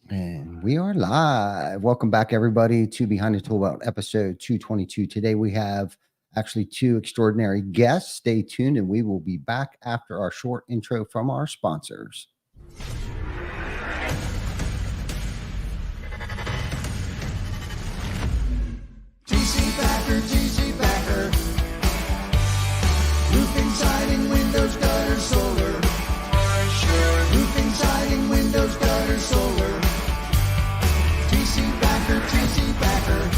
And we are live. Welcome back, everybody, to Behind the ToolBelt episode 222. Today we have actually two extraordinary guests. Stay tuned, and we will be back after our short intro from our sponsors. TC Backer, TC Backer. Roofing, siding, windows, gutter, solar. Roofing, siding, windows, gutter, solar. TC Backer, TC Backer.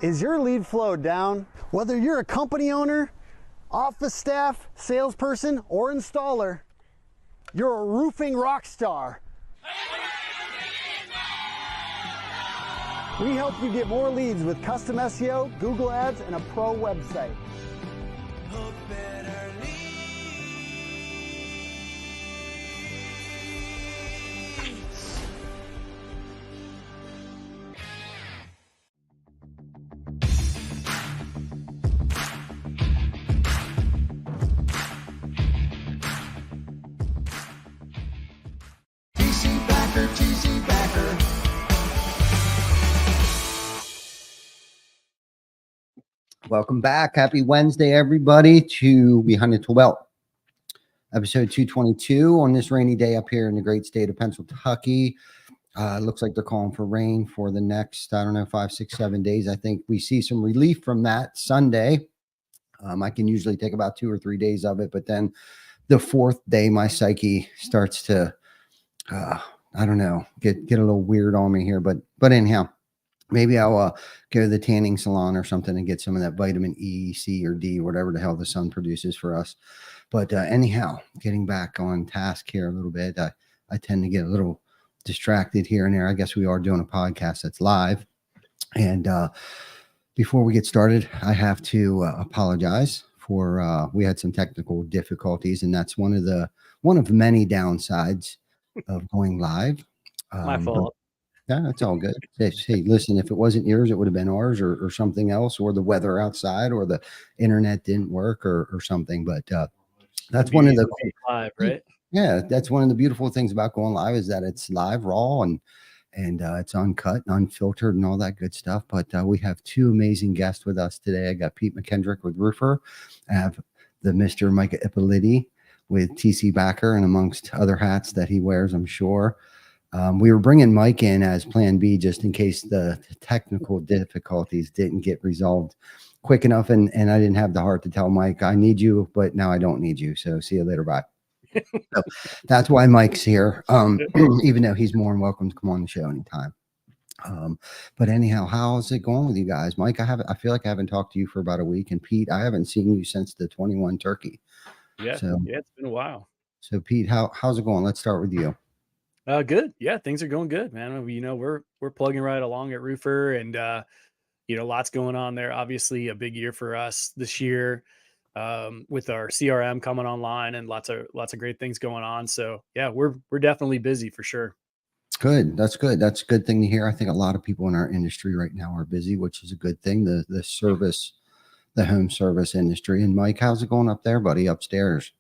Is your lead flow down? Whether you're a company owner, office staff, salesperson, or installer, you're a roofing rock star. We help you get more leads with custom SEO, Google Ads, and a pro website. TC Backer, TC Backer. Welcome back. Happy Wednesday, everybody, to Behind the ToolBelt episode 222 on this rainy day up here in the great state of Pennsylvania. Looks like they're calling for rain for the next, 5, 6, 7 days. I think we see some relief from that Sunday. I can usually take about 2 or 3 days of it, but then the fourth day, my psyche starts to, I don't know, get a little weird on me here. But anyhow, maybe I'll go to the tanning salon or something and get some of that vitamin E, C, or D, whatever the hell the sun produces for us. But anyhow, getting back on task here a little bit, I tend to get a little distracted here and there. I guess we are doing a podcast that's live. And before we get started, I have to apologize for we had some technical difficulties, and that's one of many downsides of going live. My fault. Yeah, that's all good. Hey, listen, if it wasn't yours, it would have been ours or something else, or the weather outside, or the internet didn't work or something. But that's one of the live, right? Yeah, that's one of the beautiful things about going live is that it's live, raw, and it's uncut and unfiltered and all that good stuff. But we have two amazing guests with us today. I got Pete McKendrick with Roofr. I have the Mr. Micah Ippoliti with TC Backer, and amongst other hats that he wears, I'm sure. We were bringing Mike in as plan B just in case the technical difficulties didn't get resolved quick enough. And I didn't have the heart to tell Mike, I need you, but now I don't need you. So see you later. Bye. So that's why Mike's here. Even though he's more than welcome to come on the show anytime. But anyhow, how's it going with you guys? Mike, I feel like I haven't talked to you for about a week, and Pete, I haven't seen you since the 21 turkey. Yeah. So, yeah, it's been a while. So Pete, how's it going? Let's start with you. Good. Yeah, things are going good, man. We're plugging right along at Roofr, and lots going on there. Obviously, a big year for us this year, with our CRM coming online and lots of great things going on. So yeah, we're definitely busy for sure. Good. That's good. That's a good thing to hear. I think a lot of people in our industry right now are busy, which is a good thing. The service, the home service industry. And Mike, how's it going up there, buddy, upstairs?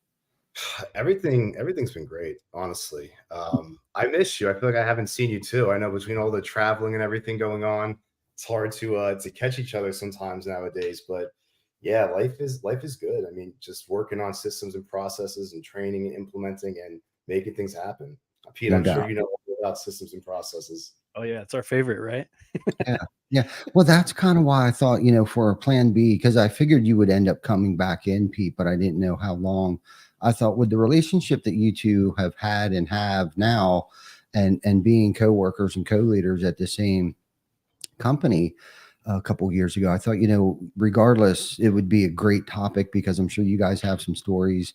Everything's been great, honestly. I miss you. I feel like I haven't seen you too. I know between all the traveling and everything going on, it's hard to catch each other sometimes nowadays. But yeah, life is good. I mean, just working on systems and processes and training and implementing and making things happen. Pete, No I'm sure doubt. you know all about systems and processes. Oh yeah, it's our favorite, right? Yeah. Yeah. Well, that's kind of why I thought, for a plan B, because I figured you would end up coming back in, Pete, but I didn't know how long. I thought with the relationship that you two have had and have now, and being coworkers and co-leaders at the same company a couple years ago, I thought, regardless, it would be a great topic because I'm sure you guys have some stories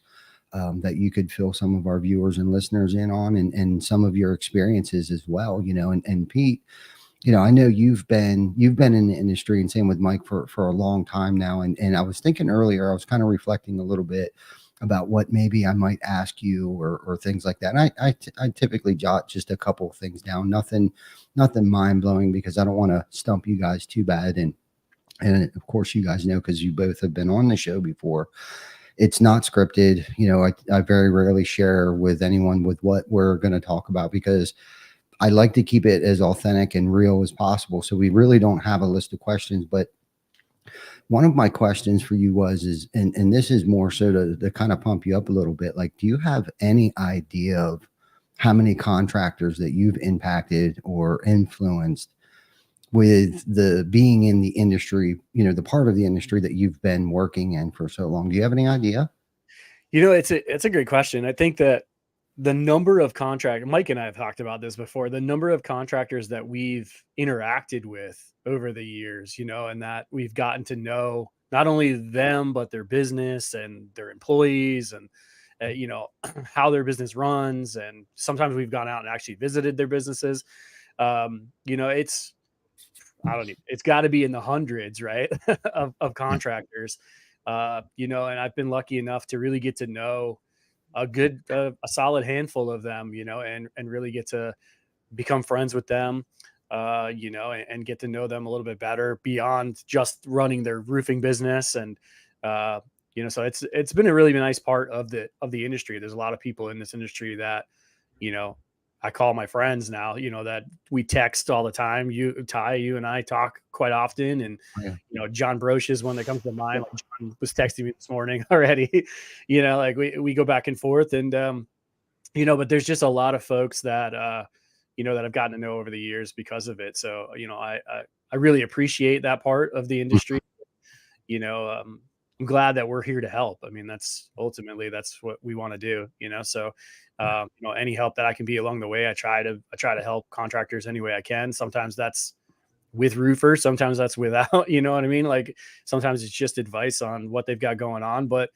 that you could fill some of our viewers and listeners in on, and some of your experiences as well, and Pete, I know you've been in the industry, and same with Mike, for a long time now. And I was thinking earlier, I was kind of reflecting a little bit about what maybe I might ask you, or things like that. And I typically jot just a couple of things down, nothing mind blowing, because I don't want to stump you guys too bad. And of course, you guys know, because you both have been on the show before, it's not scripted. I very rarely share with anyone with what we're going to talk about, because I like to keep it as authentic and real as possible. So we really don't have a list of questions, but one of my questions for you and this is more so to kind of pump you up a little bit. Like, do you have any idea of how many contractors that you've impacted or influenced with the being in the industry, the part of the industry that you've been working in for so long? Do you have any idea? It's a great question. I think that the number of Mike and I have talked about this before, the number of contractors that we've interacted with over the years, and that we've gotten to know not only them, but their business and their employees, and, how their business runs. And sometimes we've gone out and actually visited their businesses. It's got to be in the hundreds, right? of contractors, and I've been lucky enough to really get to know a solid handful of them, and really get to become friends with them, and get to know them a little bit better beyond just running their roofing business. And, so it's been a really nice part of the industry. There's a lot of people in this industry that, I call my friends now, that we text all the time. Ty, you and I talk quite often. And, John Broche is one that comes to mind. Like, John was texting me this morning already, like we go back and forth. And, but there's just a lot of folks that, that I've gotten to know over the years because of it. So, I really appreciate that part of the industry. I'm glad that we're here to help. I mean, that's what we want to do, so, any help that I can be along the way, I try to help contractors any way I can. Sometimes that's with roofers, sometimes that's without, you know what I mean? Like, sometimes it's just advice on what they've got going on. But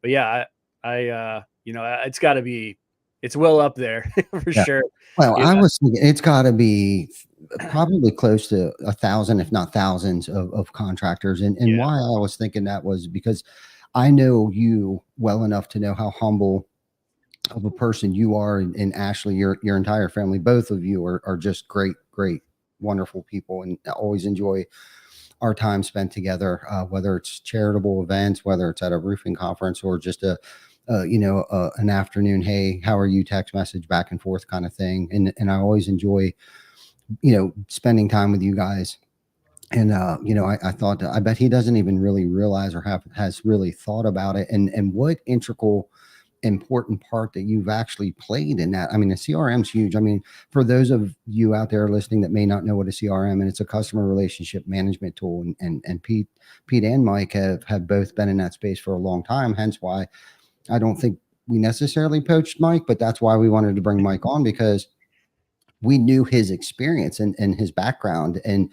yeah, it's gotta be, it's well up there for sure. Well, I was thinking it's got to be probably close to 1,000, if not thousands, of contractors. And why I was thinking that was because I know you well enough to know how humble of a person you are, and Ashley, your entire family. Both of you are just great, wonderful people, and I always enjoy our time spent together, whether it's charitable events, whether it's at a roofing conference, or just an afternoon, hey, how are you, text message back and forth kind of thing. And I always enjoy, spending time with you guys. And, I thought, I bet he doesn't even really realize or has really thought about it. And what integral, important part that you've actually played in that. I mean, the CRM's huge. I mean, for those of you out there listening that may not know what a CRM, and it's a customer relationship management tool. And Pete and Mike have both been in that space for a long time. Hence why I don't think we necessarily poached Mike, but that's why we wanted to bring Mike on, because we knew his experience and his background, and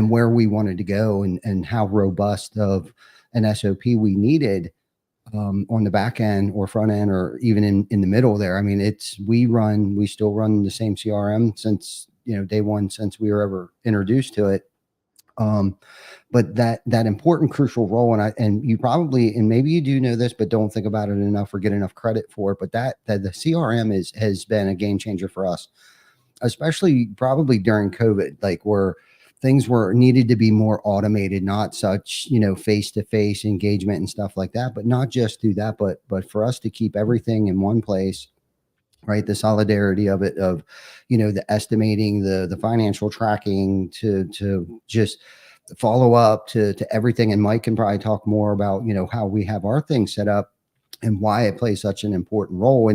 where we wanted to go, and how robust of an SOP we needed, on the back end or front end, or even in the middle there. I mean, we still run the same CRM since, day one, since we were ever introduced to it. But that important, crucial role, and you probably, and maybe you do know this, but don't think about it enough or get enough credit for it, but that the CRM has been a game changer for us. especially probably during COVID, like where things were needed to be more automated, not such, face-to-face engagement and stuff like that, but not just do that, but for us to keep everything in one place, right? The solidarity of it, of, the estimating, the financial tracking, to just follow up to everything. And Mike can probably talk more about, how we have our things set up and why it plays such an important role.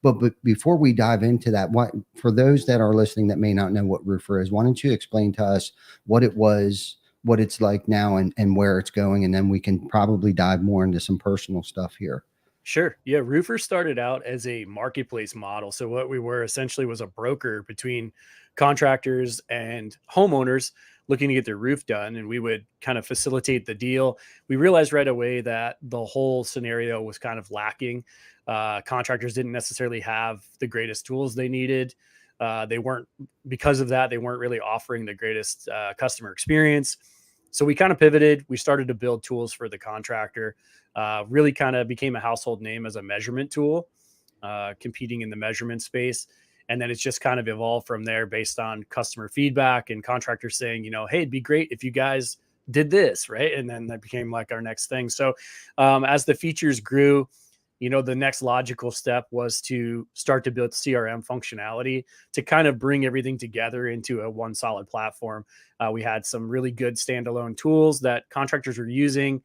But before we dive into that, what, for those that are listening that may not know what Roofr is, why don't you explain to us what it was, what it's like now, and where it's going, and then we can probably dive more into some personal stuff here. Sure. Yeah. Roofr started out as a marketplace model. So what we were essentially was a broker between contractors and homeowners looking to get their roof done. And we would kind of facilitate the deal. We realized right away that the whole scenario was kind of lacking. Contractors didn't necessarily have the greatest tools they needed. Because of that, they weren't really offering the greatest customer experience. So we kind of pivoted. We started to build tools for the contractor. Really kind of became a household name as a measurement tool, competing in the measurement space. And then it's just kind of evolved from there based on customer feedback and contractors saying, hey, it'd be great if you guys did this, right? And then that became like our next thing. So as the features grew, the next logical step was to start to build CRM functionality to kind of bring everything together into a one solid platform. We had some really good standalone tools that contractors were using.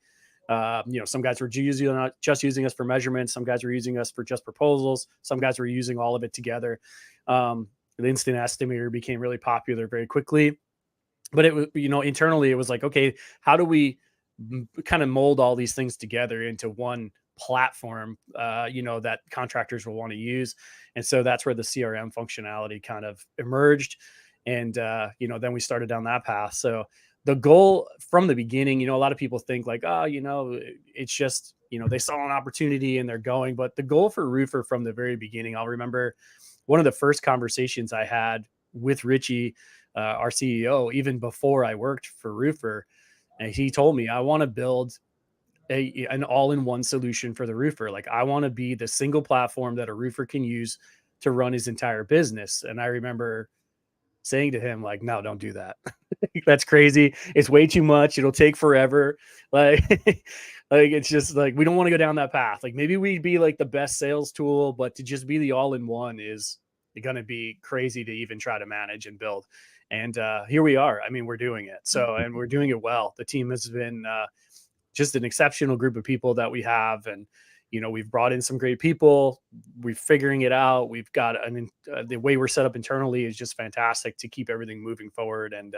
Some guys were not just using us for measurements. Some guys were using us for just proposals. Some guys were using all of it together. The instant estimator became really popular very quickly, but it was, internally it was like, okay, how do we kind of mold all these things together into one platform, that contractors will want to use. And so that's where the CRM functionality kind of emerged. And, then we started down that path. So the goal from the beginning, a lot of people think like, it's just, they saw an opportunity and they're going, but the goal for Roofr from the very beginning, I'll remember one of the first conversations I had with Richie, our CEO, even before I worked for Roofr. And he told me, I want to build an all-in-one solution for the roofer. Like, I want to be the single platform that a roofer can use to run his entire business. And I remember saying to him, like, no, don't do that. That's crazy. It's way too much. It'll take forever. Like, like, it's just like, we don't want to go down that path. Like, maybe we'd be like the best sales tool, but to just be the all-in-one is going to be crazy to even try to manage and build. And here we are. I mean, we're doing it. So, and we're doing it well. The team has been just an exceptional group of people that we have. And, we've brought in some great people. We're figuring it out. We've got the way we're set up internally is just fantastic to keep everything moving forward. And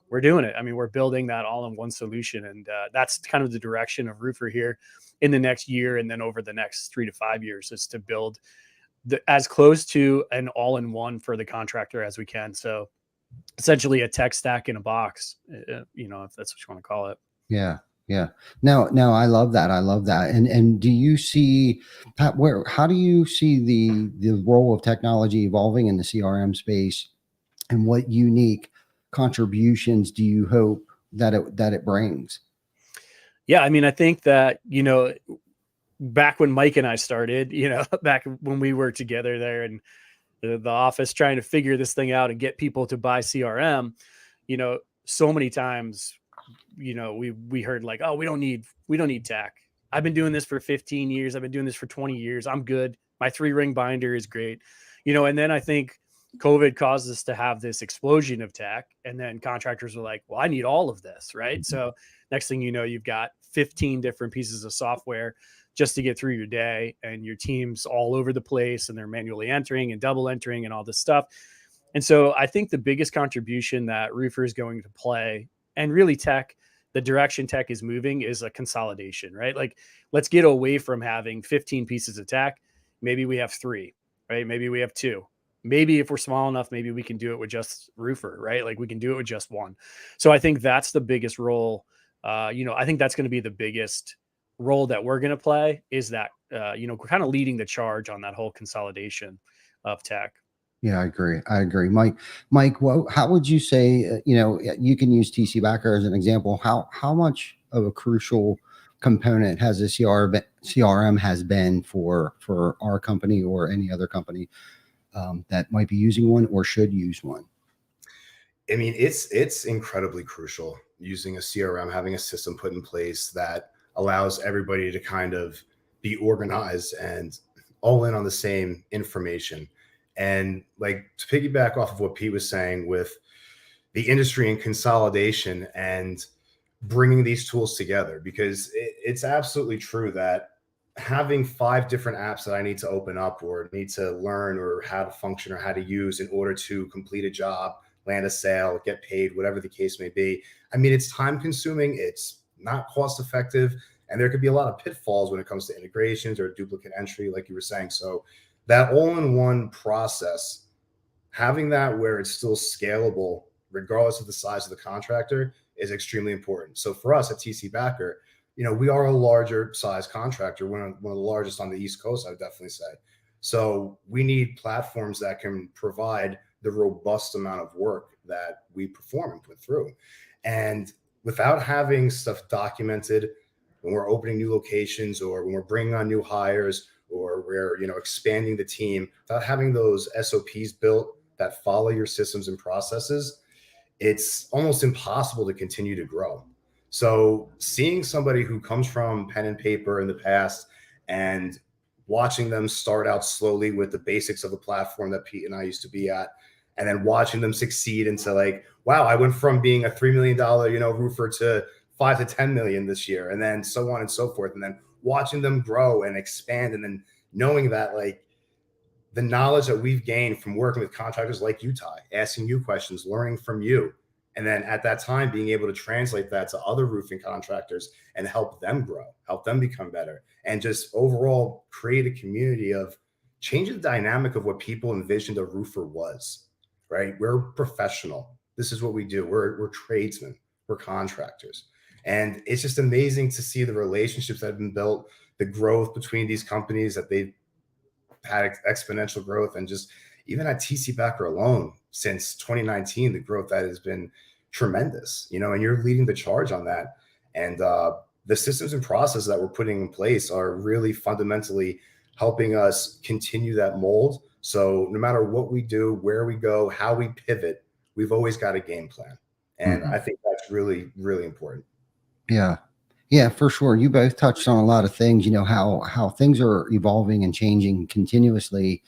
we're doing it. I mean, we're building that all-in-one solution. And that's kind of the direction of Roofr here in the next year. And then over the next 3 to 5 years is to build as close to an all-in-one for the contractor as we can. So essentially a tech stack in a box, if that's what you want to call it. Yeah. Yeah. No, I love that. I love that. And do you see how do you see the role of technology evolving in the CRM space, and what unique contributions do you hope that it brings? Yeah. I mean, I think that, back when Mike and I started, back when we were together there in the office trying to figure this thing out and get people to buy CRM, so many times, we heard like, oh, we don't need tech. I've been doing this for 15 years. I've been doing this for 20 years. I'm good. My 3-ring binder is great. And then I think COVID caused us to have this explosion of tech. And then contractors were like, well, I need all of this. Right. So next thing you know, you've got 15 different pieces of software just to get through your day, and your team's all over the place and they're manually entering and double entering and all this stuff. And so I think the biggest contribution that Roofr is going to play, and really the direction tech is moving, is a consolidation, right? Like, let's get away from having 15 pieces of tech. Maybe we have 3, right? Maybe we have 2. Maybe if we're small enough, maybe we can do it with just Roofr, right? Like, we can do it with just one. So I think that's the biggest role. I think that's going to be the biggest role that we're going to play, is that, we're kind of leading the charge on that whole consolidation of tech. Yeah, I agree. Mike, how would you say, you can use TC Backer as an example. How much of a crucial component has a CRM has been for our company or any other company that might be using one or should use one? I mean, it's incredibly crucial using a CRM, having a system put in place that allows everybody to kind of be organized and all in on the same information. And like to piggyback off of what Pete was saying with the industry and consolidation and bringing these tools together, because it's absolutely true that having 5 different apps that I need to open up or need to learn or how to function or how to use in order to complete a job, land a sale, get paid, whatever the case may be. I mean, it's time consuming, it's not cost effective, and there could be a lot of pitfalls when it comes to integrations or duplicate entry, like you were saying. So that all-in-one process, having that where it's still scalable, regardless of the size of the contractor, is extremely important. So for us at TC Backer, we are a larger size contractor, one of the largest on the East Coast, I would definitely say. So we need platforms that can provide the robust amount of work that we perform and put through. And without having stuff documented when we're opening new locations or when we're bringing on new hires or we're expanding the team, without having those SOPs built that follow your systems and processes, it's almost impossible to continue to grow. So seeing somebody who comes from pen and paper in the past and watching them start out slowly with the basics of the platform that Pete and I used to be at, and then watching them succeed into like, wow, I went from being a $3 million, roofer to 5 to 10 million this year, and then so on and so forth. And then watching them grow and expand, and then knowing that like the knowledge that we've gained from working with contractors like you, Ty, asking you questions, learning from you, and then at that time being able to translate that to other roofing contractors and help them grow, help them become better, and just overall create a community of changing the dynamic of what people envisioned a roofer was, right? We're professional. This is what we do. We're tradesmen. We're contractors. And it's just amazing to see the relationships that have been built, the growth between these companies, that they've had exponential growth. And just even at TC Backer alone, since 2019, the growth that has been tremendous, and you're leading the charge on that. And the systems and processes that we're putting in place are really fundamentally helping us continue that mold. So no matter what we do, where we go, how we pivot, we've always got a game plan. And I think that's really, really important. Yeah. Yeah, for sure. You both touched on a lot of things, how things are evolving and changing continuously.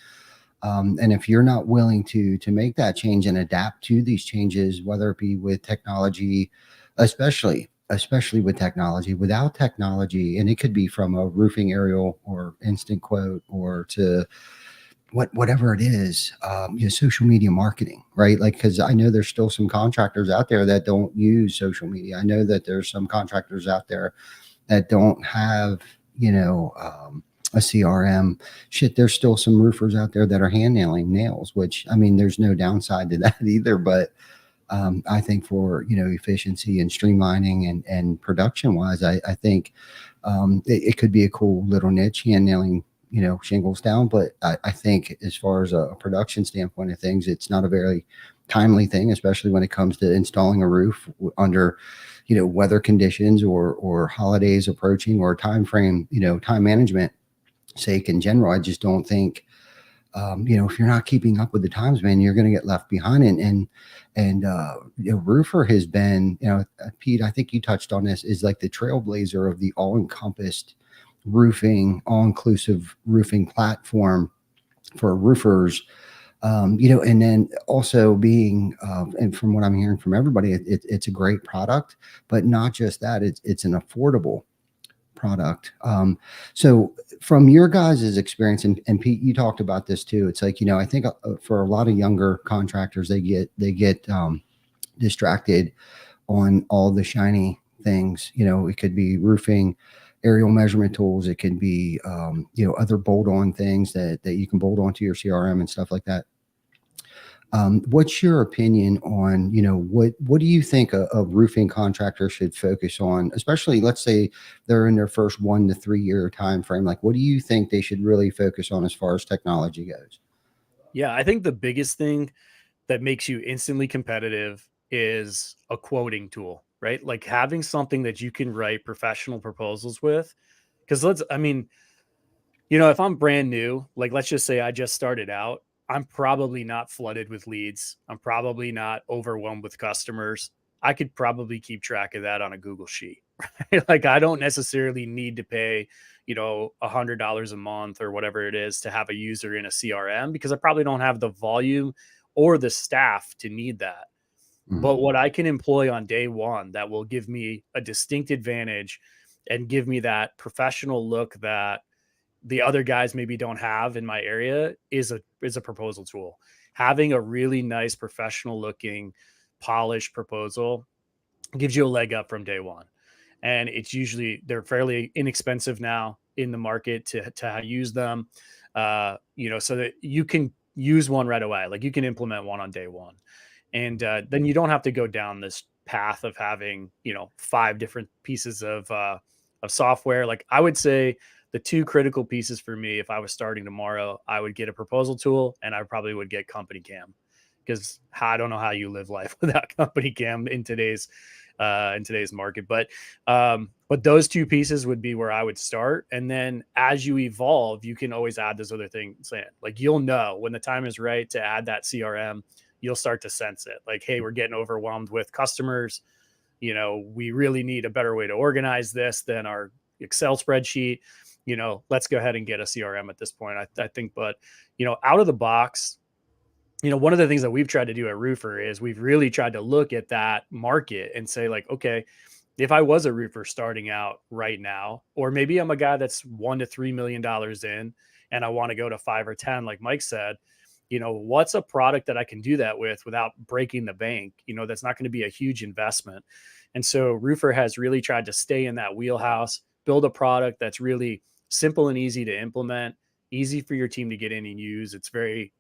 And if you're not willing to make that change and adapt to these changes, whether it be with technology, especially with technology, without technology, and it could be from a roofing aerial or instant quote or to whatever it is, social media marketing, right? Like, because I know there's still some contractors out there that don't use social media. I know that there's some contractors out there that don't have, a CRM. Shit, there's still some roofers out there that are hand nailing nails, which, I mean, there's no downside to that either. But I think for, efficiency and streamlining and production wise, I think it could be a cool little niche, hand nailing, shingles down. But I think as far as a production standpoint of things, it's not a very timely thing, especially when it comes to installing a roof under, weather conditions or holidays approaching or time frame, time management sake in general. I just don't think, if you're not keeping up with the times, man, you're going to get left behind. And Roofr has been, Pete, I think you touched on this, is like the trailblazer of the all-encompassed roofing, all-inclusive roofing platform for roofers. And then also being, and from what I'm hearing from everybody, it's a great product, but not just that, it's an affordable product. So from your guys' experience, and Pete, you talked about this too. It's like, I think for a lot of younger contractors, they get distracted on all the shiny things. It could be roofing, aerial measurement tools. It could be, other bolt-on things that you can bolt onto your CRM and stuff like that. What's your opinion on, what do you think a roofing contractor should focus on, especially let's say they're in their first 1 to 3 year time frame? Like, what do you think they should really focus on as far as technology goes? Yeah, I think the biggest thing that makes you instantly competitive is a quoting tool, right? Like having something that you can write professional proposals with. Because if I'm brand new, like let's just say I just started out, I'm probably not flooded with leads. I'm probably not overwhelmed with customers. I could probably keep track of that on a Google sheet. Right? Like I don't necessarily need to pay, $100 a month or whatever it is to have a user in a CRM because I probably don't have the volume or the staff to need that. But what I can employ on day one that will give me a distinct advantage and give me that professional look that the other guys maybe don't have in my area is a proposal tool. Having a really nice professional looking polished proposal gives you a leg up from day one. And they're fairly inexpensive now in the market to use them. So that you can use one right away. Like you can implement one on day one. And then you don't have to go down this path of having, 5 different pieces of software. Like I would say the 2 critical pieces for me, if I was starting tomorrow, I would get a proposal tool and I probably would get Company Cam because I don't know how you live life without Company Cam in today's market. But those 2 pieces would be where I would start. And then as you evolve, you can always add those other things in. Like you'll know when the time is right to add that CRM, you'll start to sense it. Like, hey, we're getting overwhelmed with customers. We really need a better way to organize this than our Excel spreadsheet. Let's go ahead and get a CRM at this point. I think, but, out of the box, one of the things that we've tried to do at Roofr is we've really tried to look at that market and say like, okay, if I was a roofer starting out right now, or maybe I'm a guy that's $1 to $3 million in and I want to go to 5 or 10, like Mike said, what's a product that I can do that with without breaking the bank? That's not going to be a huge investment. And so Roofr has really tried to stay in that wheelhouse, build a product that's really simple and easy to implement, easy for your team to get in and use. It's very,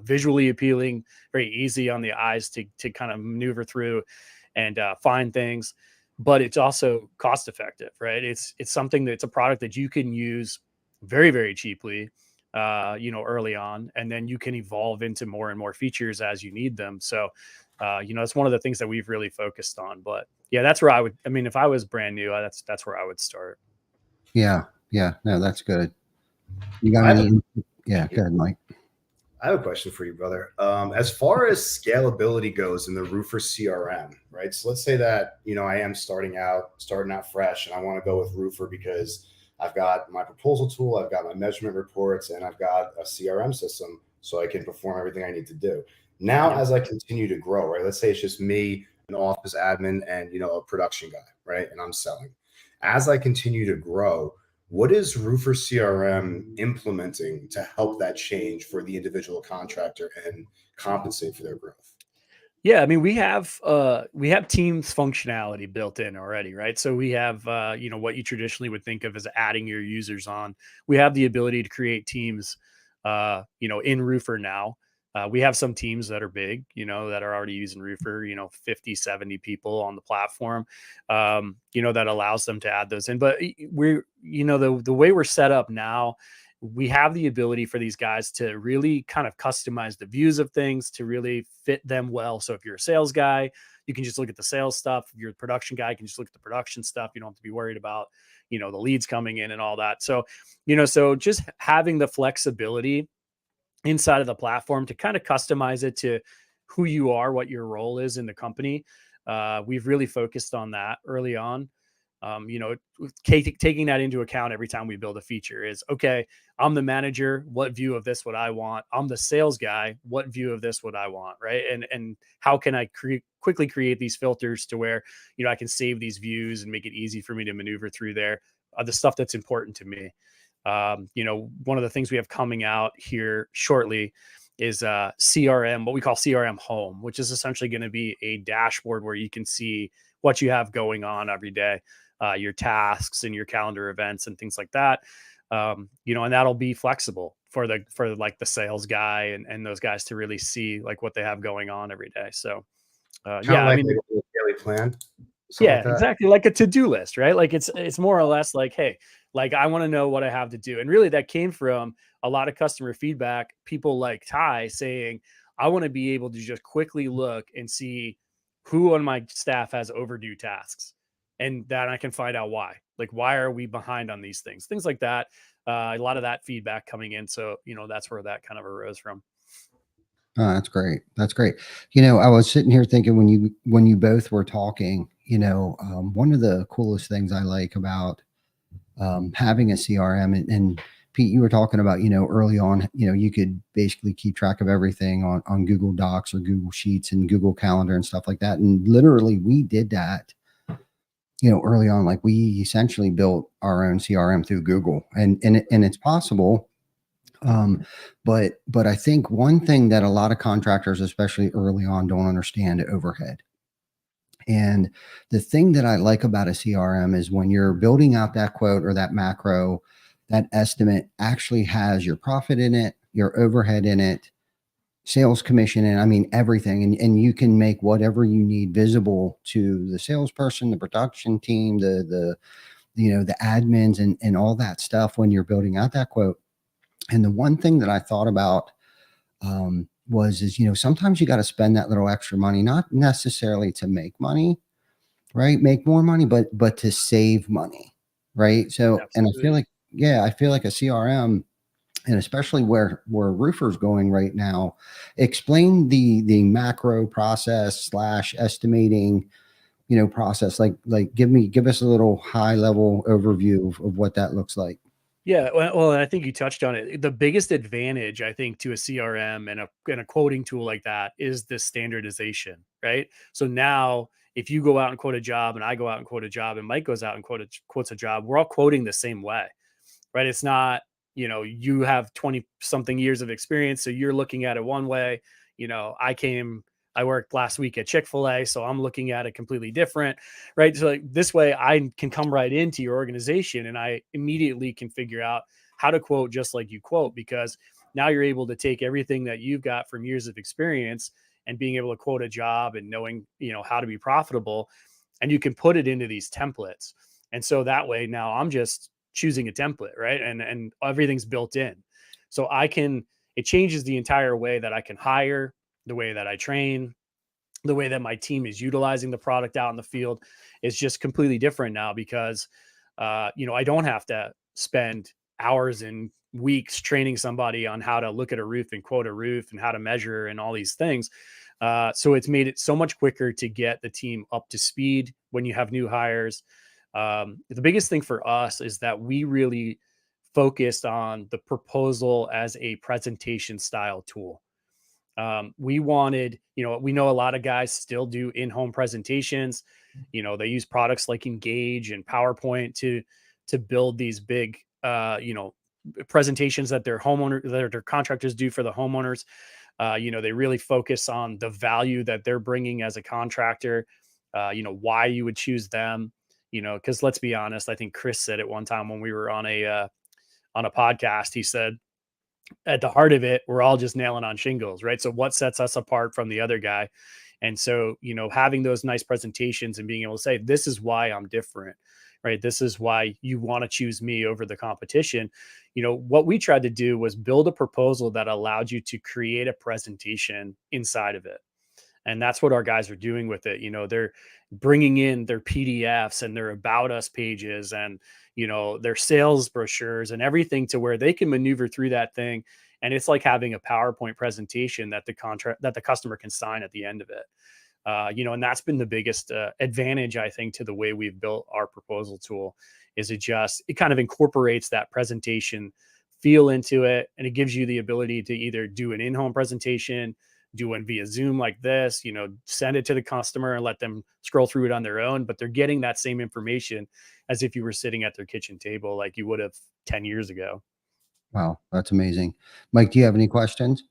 visually appealing, very easy on the eyes to kind of maneuver through and find things, but it's also cost effective, right? It's something that's a product that you can use very, very cheaply, early on, and then you can evolve into more and more features as you need them. So, it's one of the things that we've really focused on. But yeah, that's where if I was brand new, that's where I would start. Yeah. No, that's good. You got any? Yeah, go ahead, Mike. I have a question for you, brother. As far as scalability goes in the Roofr CRM, right? So let's say that, I am starting out fresh and I want to go with Roofr because I've got my proposal tool, I've got my measurement reports, and I've got a CRM system so I can perform everything I need to do. Now, as I continue to grow, right? Let's say it's just me, an office admin, and, a production guy, right? And I'm selling. As I continue to grow, what is Roofr CRM implementing to help that change for the individual contractor and compensate for their growth? Yeah, we have Teams functionality built in already, right? So we have what you traditionally would think of as adding your users on. We have the ability to create teams, in Roofr now. We have some teams that are big, that are already using Roofr, 50, 70 people on the platform, that allows them to add those in. But we're, the way we're set up now, we have the ability for these guys to really kind of customize the views of things to really fit them well. So if you're a sales guy, you can just look at the sales stuff. If you're a production guy, you can just look at the production stuff. You don't have to be worried about, the leads coming in and all that. So, so just having the flexibility inside of the platform to kind of customize it to who you are, what your role is in the company. We've really focused on that early on. Taking that into account every time we build a feature is, okay, I'm the manager. What view of this would I want? I'm the sales guy. What view of this would I want? Right. And how can I quickly create these filters to where, I can save these views and make it easy for me to maneuver through there, the stuff that's important to me. One of the things we have coming out here shortly is CRM, what we call CRM Home, which is essentially going to be a dashboard where you can see what you have going on every day, your tasks and your calendar events and things like that. And that'll be flexible for like the sales guy and those guys to really see like what they have going on every day. So a daily plan. Yeah, like exactly. Like a to-do list, right? Like it's more or less like, hey, like I want to know what I have to do. And really that came from a lot of customer feedback, people like Ty saying, I want to be able to just quickly look and see who on my staff has overdue tasks and that I can find out why. Like, why are we behind on these things like that. A lot of that feedback coming in. So, that's where that kind of arose from. Oh, that's great. That's great. I was sitting here thinking when you both were talking, one of the coolest things I like about having a CRM, and Pete, you were talking about, early on, you could basically keep track of everything on Google Docs or Google Sheets and Google Calendar and stuff like that. And literally we did that, early on. Like, we essentially built our own CRM through Google, and it's possible. But I think one thing that a lot of contractors, especially early on, don't understand: overhead. And the thing that I like about a CRM is when you're building out that quote or that macro, that estimate actually has your profit in it, your overhead in it, sales commission, and I mean everything. And you can make whatever you need visible to the salesperson, the production team, the admins, and all that stuff when you're building out that quote. And the one thing that I thought about sometimes you got to spend that little extra money, not necessarily to make money, right? Make more money, but to save money, right? So, and I feel like a CRM, and especially where Roofr's going right now, explain the macro process / estimating, process. Like give us a little high level overview of what that looks like. Yeah, well, and I think you touched on it. The biggest advantage, I think, to a CRM and a quoting tool like that is the standardization, right? So now, if you go out and quote a job, and I go out and quote a job, and Mike goes out and quotes a job, we're all quoting the same way, right? It's not, you have 20 something years of experience, so you're looking at it one way. I worked last week at Chick-fil-A, so I'm looking at it completely different, right? So like this way I can come right into your organization and I immediately can figure out how to quote just like you quote, because now you're able to take everything that you've got from years of experience and being able to quote a job and knowing, how to be profitable, and you can put it into these templates. And so that way now I'm just choosing a template, right? And everything's built in. So it changes the entire way that I can hire, the way that I train, the way that my team is utilizing the product out in the field is just completely different now, because, I don't have to spend hours and weeks training somebody on how to look at a roof and quote a roof and how to measure and all these things. So it's made it so much quicker to get the team up to speed when you have new hires. The biggest thing for us is that we really focused on the proposal as a presentation style tool. We wanted, we know a lot of guys still do in-home presentations. They use products like Engage and PowerPoint to build these big, presentations that their contractors do for the homeowners. They really focus on the value that they're bringing as a contractor. Why you would choose them. Because let's be honest, I think Chris said it one time when we were on a podcast. He said, at the heart of it, we're all just nailing on shingles, right? So what sets us apart from the other guy? And so, having those nice presentations and being able to say, this is why I'm different, right? This is why you want to choose me over the competition. What we tried to do was build a proposal that allowed you to create a presentation inside of it. And that's what our guys are doing with it. They're bringing in their PDFs and their about us pages and, their sales brochures and everything to where they can maneuver through that thing. And it's like having a PowerPoint presentation that the customer can sign at the end of it. And that's been the biggest advantage, I think, to the way we've built our proposal tool. Is it kind of incorporates that presentation feel into it. And it gives you the ability to either do an in-home presentation, do one via Zoom like this, send it to the customer and let them scroll through it on their own, but they're getting that same information as if you were sitting at their kitchen table like you would have 10 years ago. Wow, that's amazing. Mike, do you have any questions?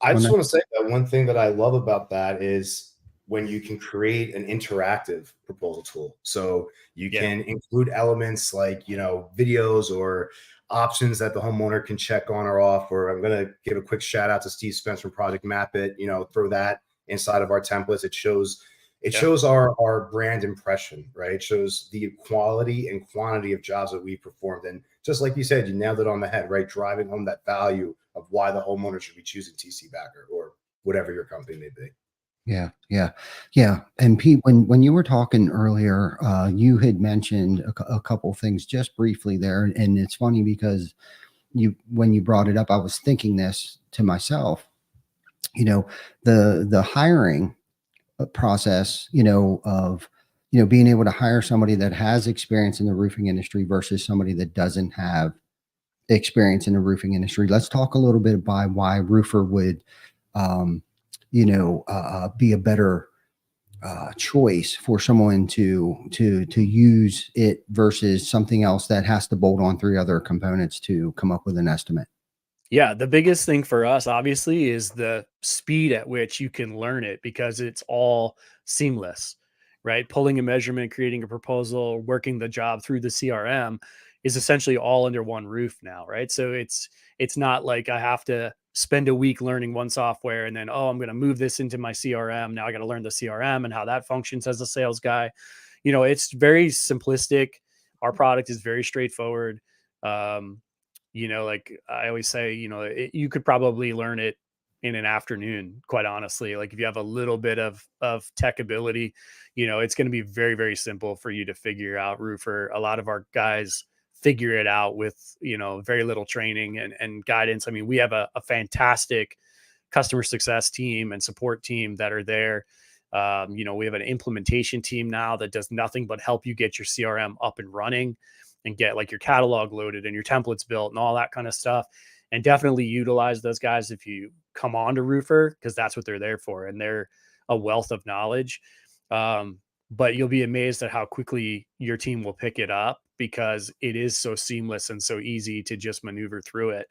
I just want to say that one thing that I love about that is when you can create an interactive proposal tool. So you can include elements like, videos or options that the homeowner can check on or off. Or I'm going to give a quick shout out to Steve Spence from Project Map It, throw that inside of our templates. It shows our brand impression, right? It shows the quality and quantity of jobs that we performed. And just like you said, you nailed it on the head, right? Driving home that value of why the homeowner should be choosing TC Backer or whatever your company may be. Yeah, yeah, yeah. And Pete, when you were talking earlier, you had mentioned a couple things just briefly there, and it's funny because when you brought it up, I was thinking this to myself. You know, the hiring process, of being able to hire somebody that has experience in the roofing industry versus somebody that doesn't have experience in the roofing industry. Let's talk a little bit about why Roofr would, um, be a better choice for someone to use it versus something else that has to bolt on three other components to come up with an estimate. Yeah, the biggest thing for us, obviously, is the speed at which you can learn it because it's all seamless, right? Pulling a measurement, creating a proposal, working the job through the CRM is essentially all under one roof now, right? So it's not like I have to spend a week learning one software and then, oh, I'm going to move this into my CRM. Now I got to learn the CRM and how that functions as a sales guy. It's very simplistic. Our product is very straightforward. Um, like I always say, you could probably learn it in an afternoon, quite honestly. Like if you have a little bit of tech ability, it's going to be very, very simple for you to figure out Roofer. A lot of our guys figure it out with, very little training and guidance. I mean, we have a fantastic customer success team and support team that are there. We have an implementation team now that does nothing but help you get your CRM up and running and get like your catalog loaded and your templates built and all that kind of stuff. And definitely utilize those guys if you come on to Roofr, because that's what they're there for. And they're a wealth of knowledge. But you'll be amazed at how quickly your team will pick it up because it is so seamless and so easy to just maneuver through it.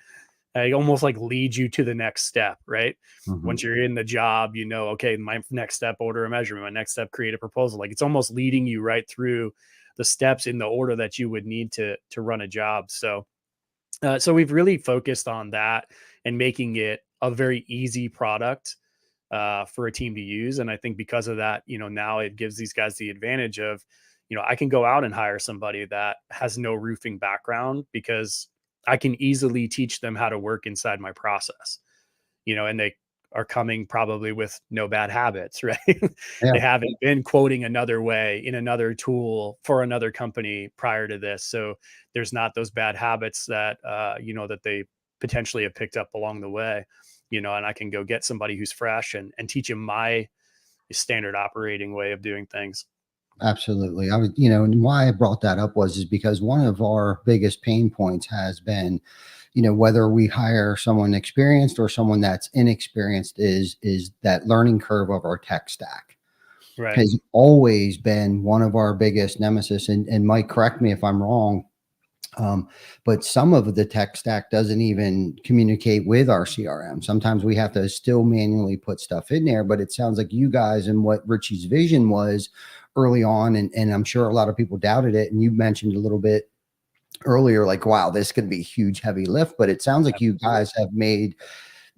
It almost like leads you to the next step, right? Mhm. Once you're in the job, okay, my next step, order a measurement, my next step, create a proposal. Like it's almost leading you right through the steps in the order that you would need to run a job. So we've really focused on that and making it a very easy product for a team to use. And I think because of that, now it gives these guys the advantage of, I can go out and hire somebody that has no roofing background because I can easily teach them how to work inside my process, and they are coming probably with no bad habits, right? They Yeah, haven't been quoting another way in another tool for another company prior to this. So there's not those bad habits that, that they potentially have picked up along the way, and I can go get somebody who's fresh and teach them my standard operating way of doing things. absolutely. I would, and why I brought that up is because one of our biggest pain points has been, whether we hire someone experienced or someone that's inexperienced is that learning curve of our tech stack Right. has always been one of our biggest nemesis. And Mike, correct me if I'm wrong. But some of the tech stack doesn't even communicate with our CRM. Sometimes we have to still manually put stuff in there, but it sounds like you guys and what Richie's vision was early on. And I'm sure a lot of people doubted it. And you mentioned a little bit earlier, like, wow, this could be a huge, heavy lift, but it sounds like you guys have made,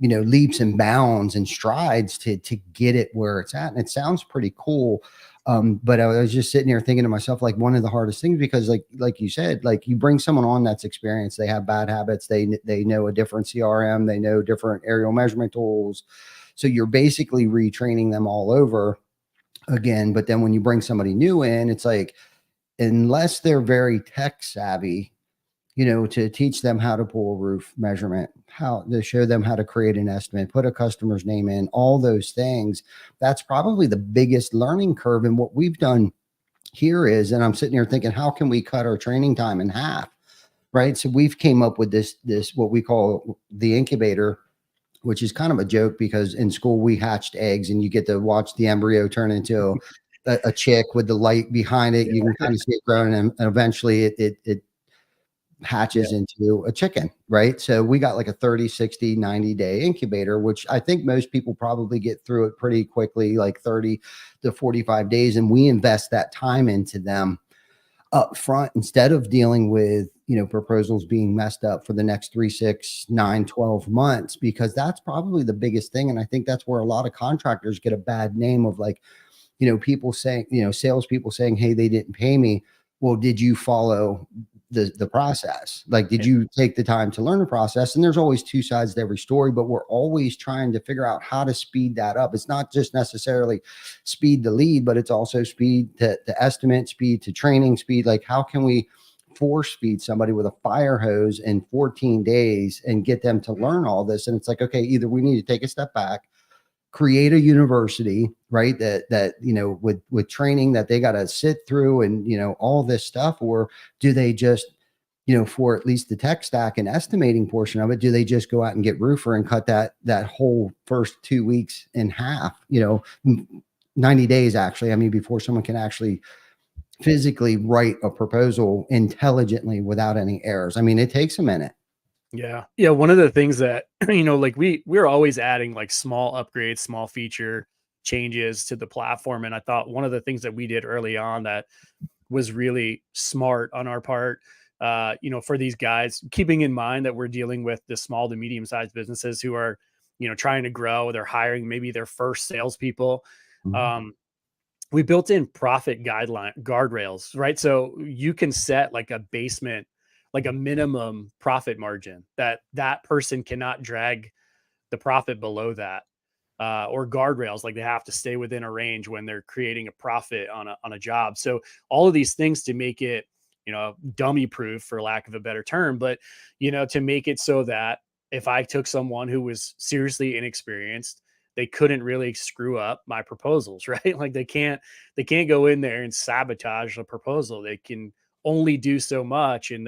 leaps and bounds and strides to get it where it's at. And it sounds pretty cool. But I was just sitting here thinking to myself, like one of the hardest things, because like you said, like you bring someone on that's experienced, they have bad habits, they know a different CRM, they know different aerial measurement tools. So you're basically retraining them all over again. But then when you bring somebody new in, it's like, unless they're very tech savvy, to teach them how to pull a roof measurement, how to show them how to create an estimate, put a customer's name in, all those things. That's probably the biggest learning curve. And what we've done here is, and I'm sitting here thinking, how can we cut our training time in half? Right. So we've came up with this, what we call the incubator, which is kind of a joke because in school we hatched eggs and you get to watch the embryo turn into a chick with the light behind it. You can kind of see it growing and eventually it hatches into a chicken, right? So we got like a 30, 60, 90-day incubator, which I think most people probably get through it pretty quickly, like 30 to 45 days. And we invest that time into them up front instead of dealing with, proposals being messed up for the next 3, 6, 9, 12 months, because that's probably the biggest thing. And I think that's where a lot of contractors get a bad name of like, people saying, salespeople saying, hey, they didn't pay me. Well, did you follow the process? Like, did you take the time to learn the process? And there's always two sides to every story, but we're always trying to figure out how to speed that up. It's not just necessarily speed to lead, but it's also speed to estimate, speed to training, speed. Like, how can we force feed somebody with a fire hose in 14 days and get them to learn all this? And it's like, okay, either we need to take a step back, create a university, right? That, you know, with training that they got to sit through and, you know, all this stuff, or do they just, you know, for at least the tech stack and estimating portion of it, do they just go out and get Roofr and cut that whole first 2 weeks in half, you know, 90 days actually, I mean, before someone can actually physically write a proposal intelligently without any errors. I mean, it takes a minute. Yeah. Yeah. One of the things that, you know, like we're always adding like small upgrades, small feature changes to the platform. And I thought one of the things that we did early on that was really smart on our part, you know, for these guys, keeping in mind that we're dealing with the small to medium sized businesses who are, you know, trying to grow, they're hiring maybe their first salespeople. We built in profit guardrails, right? So you can set like a basement, like a minimum profit margin that person cannot drag the profit below that, or guardrails, like they have to stay within a range when they're creating a profit on a job. So all of these things to make it, you know, dummy proof, for lack of a better term, but, you know, to make it so that if I took someone who was seriously inexperienced, they couldn't really screw up my proposals, right? Like they can't go in there and sabotage a proposal. They can only do so much, and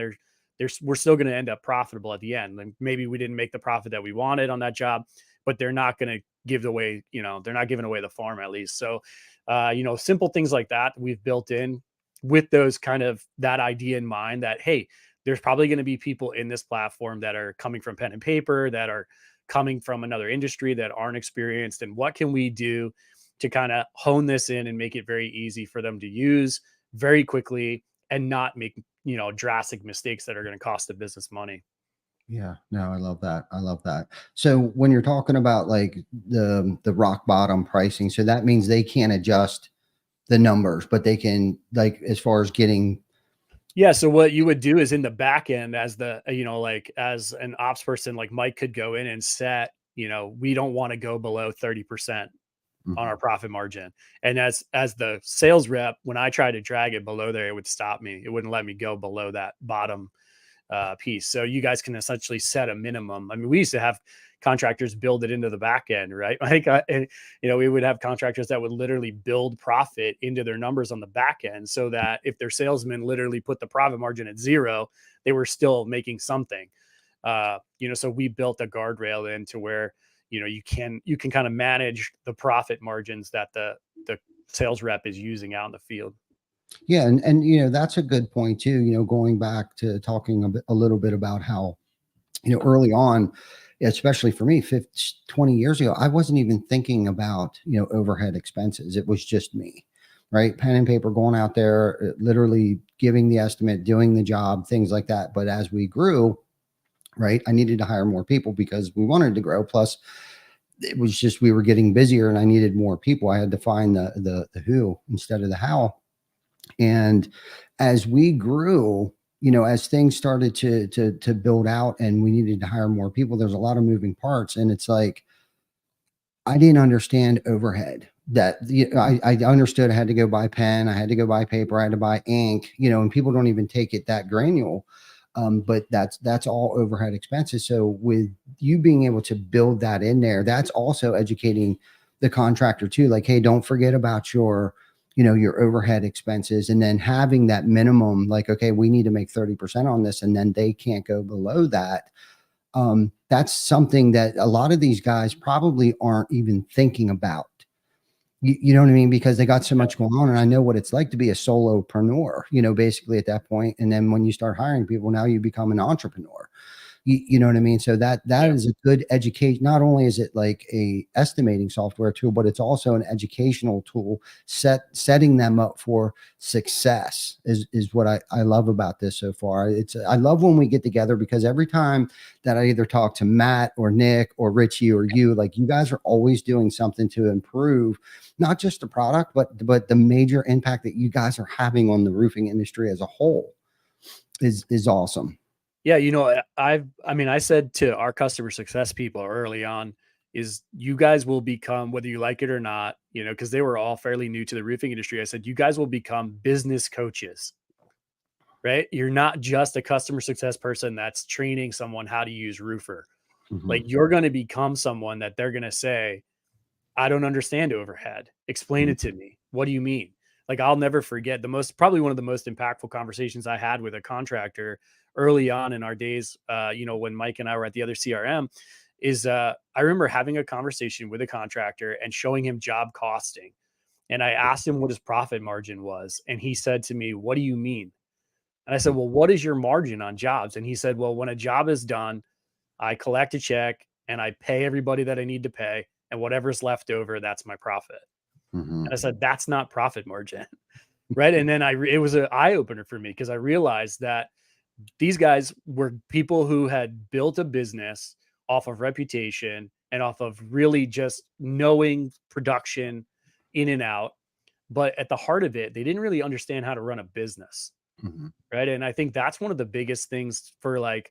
we're still going to end up profitable at the end. And maybe we didn't make the profit that we wanted on that job, but they're not going to give away, you know, they're not giving away the farm at least. So, you know, simple things like that we've built in with those kind of that idea in mind that, hey, there's probably going to be people in this platform that are coming from pen and paper, that are coming from another industry, that aren't experienced. And what can we do to kind of hone this in and make it very easy for them to use very quickly and not make, you know, drastic mistakes that are going to cost the business money. Yeah, no, I love that. I love that. So when you're talking about like the rock bottom pricing, so that means they can't adjust the numbers, but they can, like, as far as getting. Yeah. So what you would do is in the back end, as the, you know, like as an ops person, like Mike could go in and set, you know, we don't want to go below 30% on our profit margin. And as the sales rep, when I tried to drag it below there, it would stop me. It wouldn't let me go below that bottom piece. So you guys can essentially set a minimum. I mean, we used to have contractors build it into the back end, right? Like, and, you know, we would have contractors that would literally build profit into their numbers on the back end, so that if their salesman literally put the profit margin at 0, they were still making something. You know, so we built a guardrail into where, you know, you can kind of manage the profit margins that the sales rep is using out in the field. Yeah, and you know, that's a good point too. You know, going back to talking a little bit about how, you know, early on, especially for me, 20 years ago, I wasn't even thinking about, you know, overhead expenses. It was just me, right? Pen and paper, going out there, literally giving the estimate, doing the job, things like that. But as we grew, right, I needed to hire more people because we wanted to grow. Plus, it was just, we were getting busier and I needed more people. I had to find the who instead of the how. And as we grew, you know, as things started to build out and we needed to hire more people, there's a lot of moving parts. And it's like, I didn't understand overhead. That, you know, I understood I had to go buy pen, I had to go buy paper, I had to buy ink, you know, and people don't even take it that granular. But that's all overhead expenses. So with you being able to build that in there, that's also educating the contractor too. Like, hey, don't forget about your, you know, your overhead expenses, and then having that minimum, like, okay, we need to make 30% on this, and then they can't go below that. That's something that a lot of these guys probably aren't even thinking about. You know what I mean? Because they got so much going on. And I know what it's like to be a solopreneur, you know, basically at that point. And then when you start hiring people, now you become an entrepreneur. You know what I mean? So that is a good education. Not only is it like a estimating software tool, but it's also an educational tool, setting them up for success is what I love about this so far. I love when we get together, because every time that I either talk to Matt or Nick or Richie or you, like, you guys are always doing something to improve, not just the product, but the major impact that you guys are having on the roofing industry as a whole. is awesome. Yeah, I said to our customer success people early on, is you guys will become, whether you like it or not, because they were all fairly new to the roofing industry. I said, you guys will become business coaches, right? You're not just a customer success person that's training someone how to use Roofr. Like, you're going to become someone that they're going to say, I don't understand overhead. Explain it to me. What do you mean? Like, I'll never forget probably one of the most impactful conversations I had with a contractor early on in our days, when Mike and I were at the other CRM, is I remember having a conversation with a contractor and showing him job costing. And I asked him what his profit margin was. And he said to me, what do you mean? And I said, well, what is your margin on jobs? And he said, well, when a job is done, I collect a check and I pay everybody that I need to pay. And whatever's left over, that's my profit. And I said, that's not profit margin. Right. And then it was an eye opener for me, because I realized that these guys were people who had built a business off of reputation and off of really just knowing production in and out. But at the heart of it, they didn't really understand how to run a business. Right. And I think that's one of the biggest things for, like,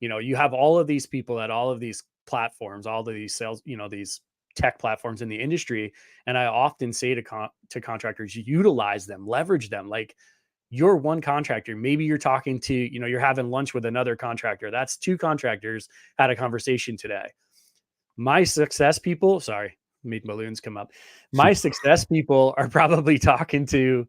you have all of these people at all of these platforms, all of these sales, these tech platforms in the industry. And I often say to contractors, utilize them, leverage them. Like, you're one contractor. Maybe you're talking to, you're having lunch with another contractor. That's two contractors had a conversation today. My success people, sorry, made balloons come up. My success people are probably talking to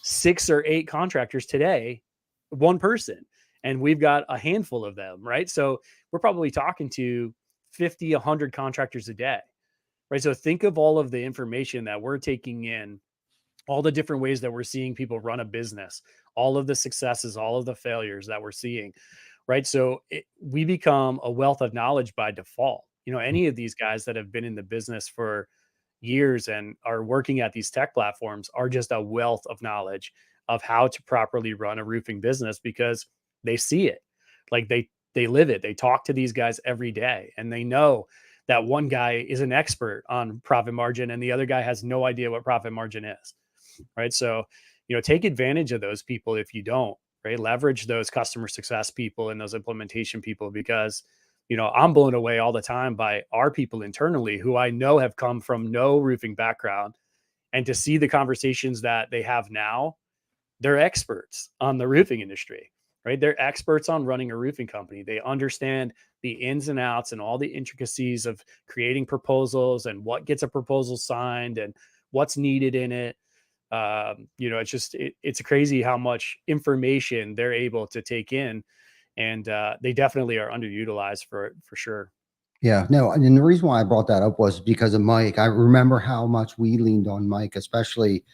6 or 8 contractors today, one person. And we've got a handful of them, right? So we're probably talking to 50, 100 contractors a day, right? So think of all of the information that we're taking in, all the different ways that we're seeing people run a business, all of the successes, all of the failures that we're seeing, right? So we become a wealth of knowledge by default. Any of these guys that have been in the business for years and are working at these tech platforms are just a wealth of knowledge of how to properly run a roofing business, because they see it. Like, they live it. They talk to these guys every day, and they know that one guy is an expert on profit margin and the other guy has no idea what profit margin is. Right. So, take advantage of those people if you don't, right? Leverage those customer success people and those implementation people, because, I'm blown away all the time by our people internally who I know have come from no roofing background, and to see the conversations that they have now, they're experts on the roofing industry, right? They're experts on running a roofing company. They understand the ins and outs and all the intricacies of creating proposals and what gets a proposal signed and what's needed in it. It's crazy how much information they're able to take in, and they definitely are underutilized for sure. Yeah, no, and the reason why I brought that up was because of Mike. I remember how much we leaned on Mike, especially,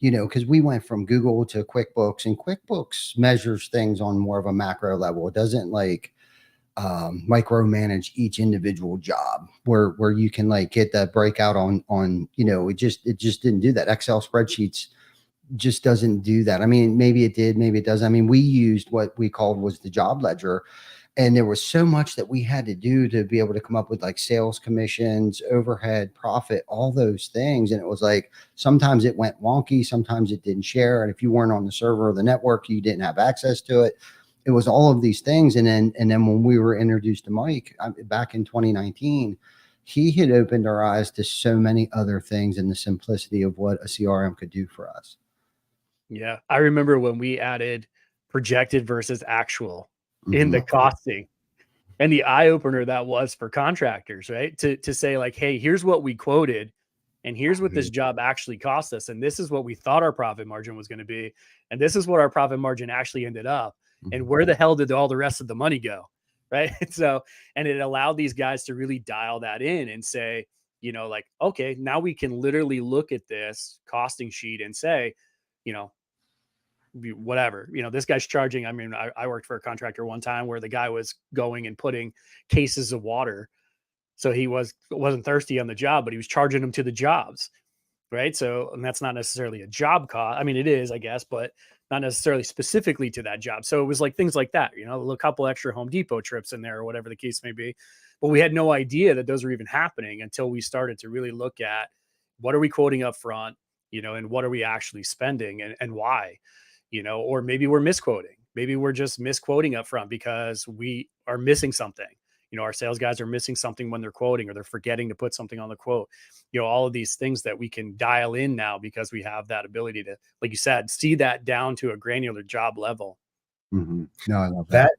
because we went from Google to QuickBooks, and QuickBooks measures things on more of a macro level. It doesn't micromanage each individual job where you can get that breakout on it just didn't do that. Excel spreadsheets just doesn't do that. I mean, maybe it did, maybe it does. I mean, we used what we called was the job ledger, and there was so much that we had to do to be able to come up with sales commissions, overhead, profit, all those things. And it was sometimes it went wonky, sometimes it didn't share, and if you weren't on the server or the network, you didn't have access to it. It was all of these things. And then when we were introduced to Mike back in 2019, he had opened our eyes to so many other things and the simplicity of what a CRM could do for us. Yeah. I remember when we added projected versus actual in the costing, and the eye opener that was for contractors, right? To say hey, here's what we quoted and here's what this job actually cost us. And this is what we thought our profit margin was going to be. And this is what our profit margin actually ended up. And where the hell did all the rest of the money go? Right. So, and it allowed these guys to really dial that in and say, okay, now we can literally look at this costing sheet and say, whatever, this guy's charging. I mean, I worked for a contractor one time where the guy was going and putting cases of water. So he wasn't thirsty on the job, but he was charging them to the jobs. Right. So, and that's not necessarily a job cost. I mean, it is, I guess, but not necessarily specifically to that job. So it was things like that, a couple extra Home Depot trips in there or whatever the case may be. But we had no idea that those were even happening until we started to really look at what are we quoting up front, and what are we actually spending and why, or maybe we're misquoting. maybe we're just misquoting up front because we are missing something. Our sales guys are missing something when they're quoting, or they're forgetting to put something on the quote. All of these things that we can dial in now because we have that ability to, like you said, see that down to a granular job level. Mm-hmm. No, I love that.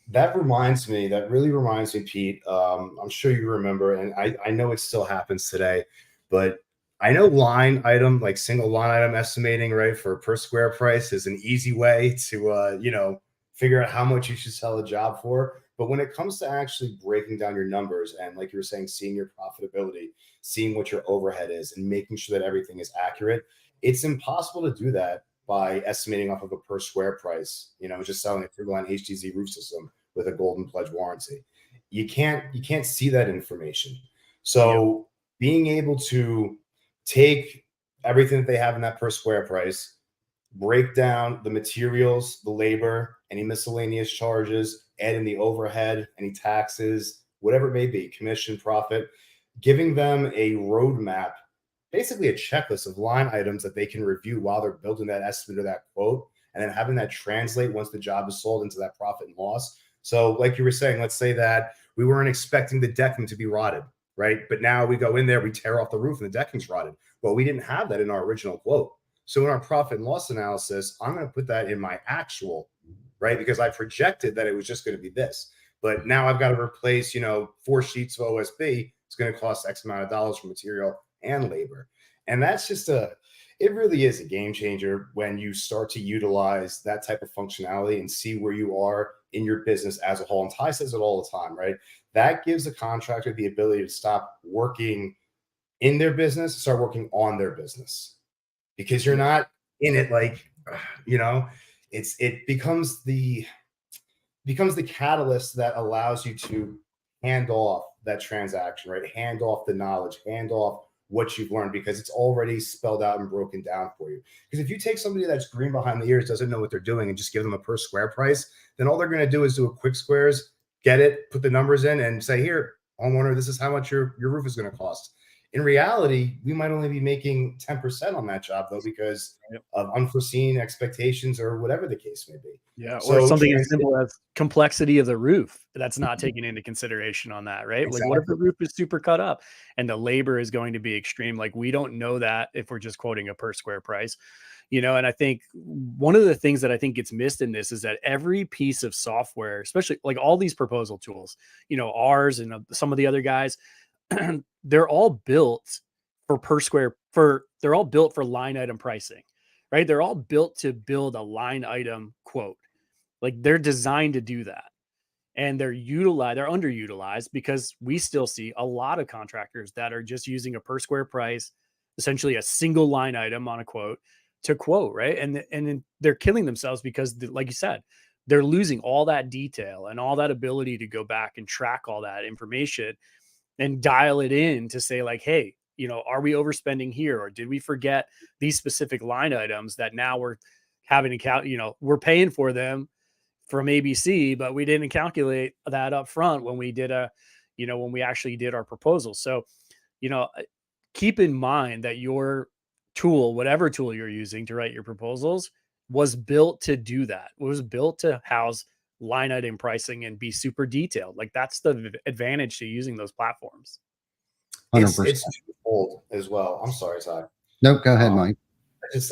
That really reminds me, Pete. I'm sure you remember, and I know it still happens today, but I know line item, like single line item estimating, right, for per square price is an easy way to, figure out how much you should sell a job for. But when it comes to actually breaking down your numbers and, like you were saying, seeing your profitability, seeing what your overhead is, and making sure that everything is accurate, it's impossible to do that by estimating off of a per square price, just selling a 3-line HTZ roof system with a golden pledge warranty. You can't see that information. So being able to take everything that they have in that per square price, break down the materials, the labor, any miscellaneous charges, add in the overhead, any taxes, whatever it may be, commission, profit, giving them a roadmap, basically a checklist of line items that they can review while they're building that estimate or that quote, and then having that translate once the job is sold into that profit and loss. So like you were saying, let's say that we weren't expecting the decking to be rotted, right? But now we go in there, we tear off the roof and the decking's rotted. Well, we didn't have that in our original quote. So in our profit and loss analysis, I'm going to put that in my actual, right? Because I projected that it was just going to be this. But now I've got to replace, 4 sheets of OSB. It's going to cost X amount of dollars for material and labor. And that's just it really is a game changer when you start to utilize that type of functionality and see where you are in your business as a whole. And Ty says it all the time, right? That gives the contractor the ability to stop working in their business, start working on their business. Because you're not in it it becomes the catalyst that allows you to hand off that transaction, right? Hand off the knowledge, hand off what you've learned, because it's already spelled out and broken down for you. Because if you take somebody that's green behind the ears, doesn't know what they're doing, and just give them a per square price, then all they're going to do is do a quick squares, get it, put the numbers in, and say, here, homeowner, this is how much your roof is going to cost. In reality, we might only be making 10% on that job, though, because of unforeseen expectations or whatever the case may be. Yeah, or something as simple as complexity of the roof that's not taken into consideration on that, right? Exactly. Like, what if the roof is super cut up and the labor is going to be extreme? Like, we don't know that if we're just quoting a per square price, and I think one of the things that I think gets missed in this is that every piece of software, especially like all these proposal tools, ours and some of the other guys, they're all built they're all built for line item pricing, right? They're all built to build a line item quote. Like, they're designed to do that. And they're underutilized because we still see a lot of contractors that are just using a per square price, essentially a single line item on a quote to quote, right? And then they're killing themselves because, like you said, they're losing all that detail and all that ability to go back and track all that information and dial it in to say, like, hey, are we overspending here? Or did we forget these specific line items that now we're having to count, we're paying for them from ABC, but we didn't calculate that up front when we did when we actually did our proposal. So, keep in mind that your tool, whatever tool you're using to write your proposals, was built to do that. It was built to house line item pricing and be super detailed. Like, that's the advantage to using those platforms. 100%. It's twofold as well. I'm sorry, Ty. Nope, go ahead, Mike.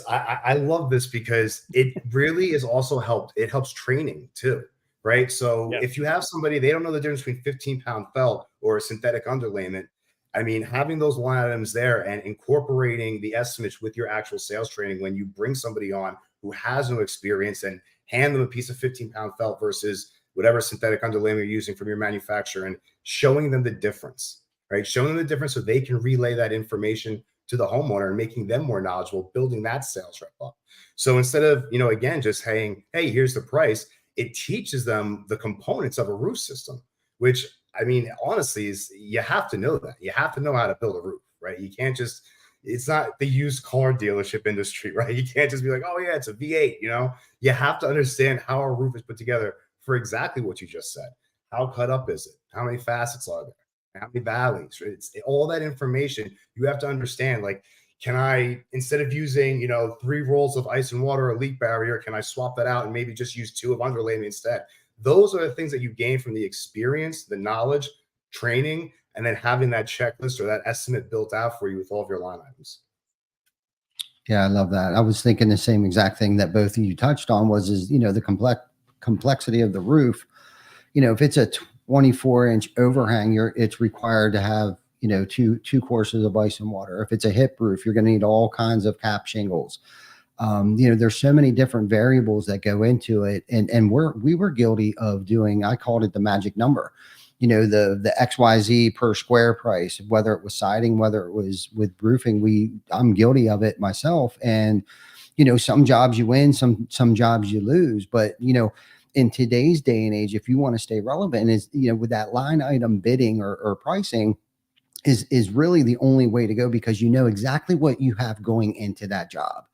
I love this because it really is also helped. It helps training too, right? So if you have somebody, they don't know the difference between 15-pound felt or a synthetic underlayment. I mean, having those line items there and incorporating the estimates with your actual sales training when you bring somebody on who has no experience, and hand them a piece of 15-pound felt versus whatever synthetic underlayment you're using from your manufacturer, and showing them the difference, right? Showing them the difference so they can relay that information to the homeowner and making them more knowledgeable, building that sales rep up. So instead of, again, just saying, hey, here's the price, it teaches them the components of a roof system, which, I mean, honestly, is you have to know that. You have to know how to build a roof, right? You can't just, it's not the used car dealership industry, right? You can't just be like, oh yeah, it's a V8, You have to understand how a roof is put together for exactly what you just said. How cut up is it? How many facets are there? How many valleys, right? It's all that information you have to understand. Like, Can I, instead of using, 3 rolls of ice and water or leak barrier, can I swap that out and maybe just use 2 of underlayment instead? Those are the things that you gain from the experience, the knowledge, training, and then having that checklist or that estimate built out for you with all of your line items. Yeah, I love that. I was thinking the same exact thing that both of you touched on is, the complexity of the roof. If it's a 24-inch overhang, it's required to have, two courses of ice and water. If it's a hip roof, you're going to need all kinds of cap shingles. There's so many different variables that go into it. And we were guilty of doing, I called it the magic number, the XYZ per square price, whether it was siding, whether it was with roofing. I'm guilty of it myself. And, some jobs you win, some jobs you lose. But, in today's day and age, if you want to stay relevant, is, with that line item bidding or pricing is really the only way to go, because you know exactly what you have going into that job.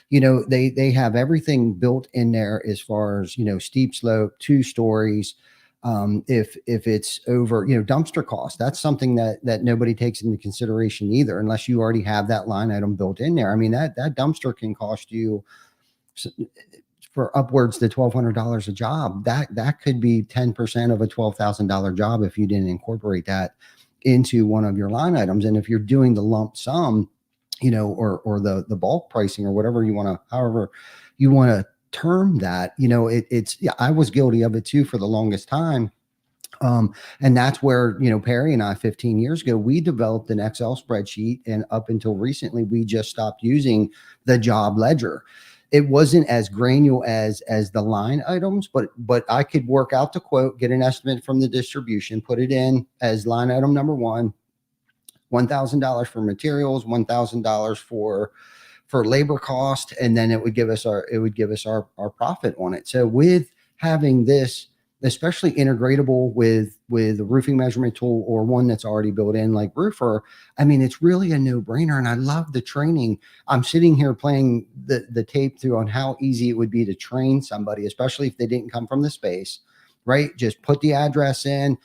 They have everything built in there as far as, steep slope, 2 stories. If it's over, dumpster cost, that's something that nobody takes into consideration either, unless you already have that line item built in there. I mean, that dumpster can cost you for upwards to $1,200 a job. That could be 10% of a $12,000 job if you didn't incorporate that into one of your line items. And if you're doing the lump sum, or the bulk pricing, or whatever however you want to term that, I was guilty of it too for the longest time. And that's where, Perry and I, 15 years ago, we developed an Excel spreadsheet, and up until recently, we just stopped using the job ledger. It wasn't as granular as the line items, but I could work out the quote, get an estimate from the distribution, put it in as line item number 1, $1,000 for materials, $1,000 for labor cost, and then it would give us our profit on it. So with having this, especially integratable with a roofing measurement tool or one that's already built in like Roofr, I mean, it's really a no-brainer. And I love the training. I'm sitting here playing the tape through on how easy it would be to train somebody, especially if they didn't come from the space, right? Just put the address in,